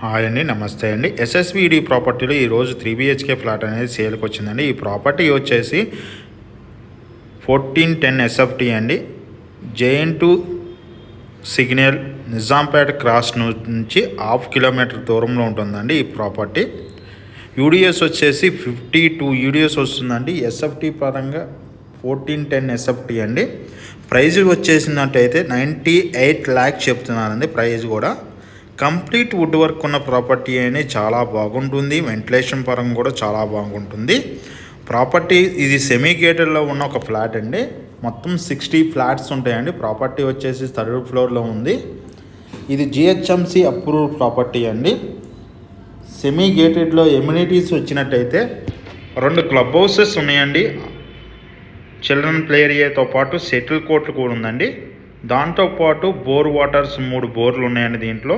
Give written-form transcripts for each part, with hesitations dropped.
Hi అండి, నమస్తే అండి. ఎస్ఎస్విడి ప్రాపర్టీలో ఈరోజు 3 BHK ఫ్లాట్ అనేది సేల్కి వచ్చిందండి. ఈ ప్రాపర్టీ వచ్చేసి 1410 SFT అండి. JN2 సిగ్నల్ నిజాంపేట క్రాస్ నుంచి 1/2 కిలోమీటర్ దూరంలో ఉంటుందండి ఈ ప్రాపర్టీ. యూడిఎస్ వచ్చేసి 52 యూడిఎస్ వస్తుందండి. ఎస్ఎఫ్టీ పరంగా 1410 SFT అండి. ప్రైజ్ వచ్చేసినట్టయితే 98 lakhs చెప్తున్నారండి. ప్రైజ్ కూడా కంప్లీట్ వుడ్ వర్క్ ఉన్న ప్రాపర్టీ అని చాలా బాగుంటుంది. వెంటిలేషన్ పరంగా కూడా చాలా బాగుంటుంది. ప్రాపర్టీ ఇది సెమీ గేటెడ్లో ఉన్న ఒక ఫ్లాట్ అండి. మొత్తం 60 ఫ్లాట్స్ ఉంటాయండి. ప్రాపర్టీ వచ్చేసి 3rd ఫ్లోర్లో ఉంది. ఇది GHMC అప్రూవ్ ప్రాపర్టీ అండి. సెమీ గేటెడ్లో ఎమ్యూనిటీస్ వచ్చినట్టయితే 2 క్లబ్ హౌసెస్ ఉన్నాయండి. చిల్డ్రన్ ప్లే ఏరియాతో పాటు సెటిల్ కోర్టు కూడా ఉందండి. దాంతోపాటు బోర్ వాటర్స్ 3 బోర్లు ఉన్నాయండి. దీంట్లో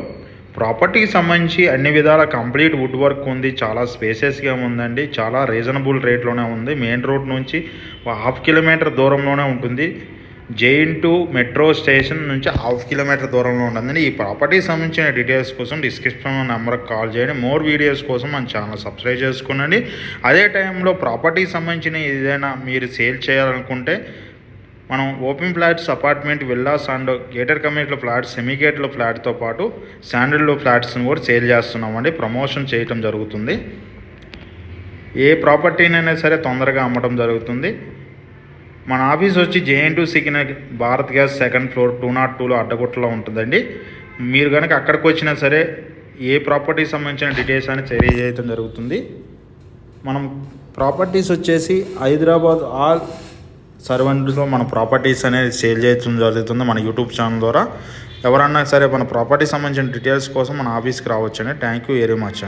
ప్రాపర్టీకి సంబంధించి అన్ని విధాల కంప్లీట్ వుడ్ వర్క్ ఉంది. చాలా స్పేసెస్గా ఉందండి. చాలా రీజనబుల్ రేట్లోనే ఉంది. మెయిన్ రోడ్ నుంచి 1/2 కిలోమీటర్ దూరంలోనే ఉంటుంది. JN2 మెట్రో స్టేషన్ నుంచి 1/2 కిలోమీటర్ దూరంలో ఉంటుందండి. ఈ ప్రాపర్టీకి సంబంధించిన డీటెయిల్స్ కోసం డిస్క్రిప్షన్లో నెంబర్కి కాల్ చేయండి. మోర్ వీడియోస్ కోసం మన ఛానల్ సబ్స్క్రైబ్ చేసుకోండి. అదే టైంలో ప్రాపర్టీకి సంబంధించిన ఏదైనా మీరు సేల్ చేయాలనుకుంటే మనం open flats, apartment, villas and gated కమ్యూనిటీలో ఫ్లాట్స్, సెమీ గేట్లో ఫ్లాట్తో పాటు శాండిల్లో ఫ్లాట్స్ని కూడా సేల్ చేస్తున్నామండి. ప్రమోషన్ చేయటం జరుగుతుంది. ఏ ప్రాపర్టీనైనా సరే తొందరగా అమ్మటం జరుగుతుంది. మన ఆఫీస్ వచ్చి JN2 signal Bharat gas 2nd floor 202లో అడ్డగుట్టలో ఉంటుందండి. మీరు కనుక అక్కడికి వచ్చినా సరే ఏ ప్రాపర్టీకి సంబంధించిన డీటెయిల్స్ అని తెలియజేయడం జరుగుతుంది. మనం ప్రాపర్టీస్ వచ్చేసి హైదరాబాద్ ఆల్ సర్వెంట్లో మన ప్రాపర్టీస్ అనేది సేల్ చేయడం జరుగుతుంది మన యూట్యూబ్ ఛానల్ ద్వారా. ఎవరన్నా సరే మన ప్రాపర్టీ సంబంధించిన డీటెయిల్స్ కోసం మన ఆఫీస్కి రావచ్చండి. Thank you very much.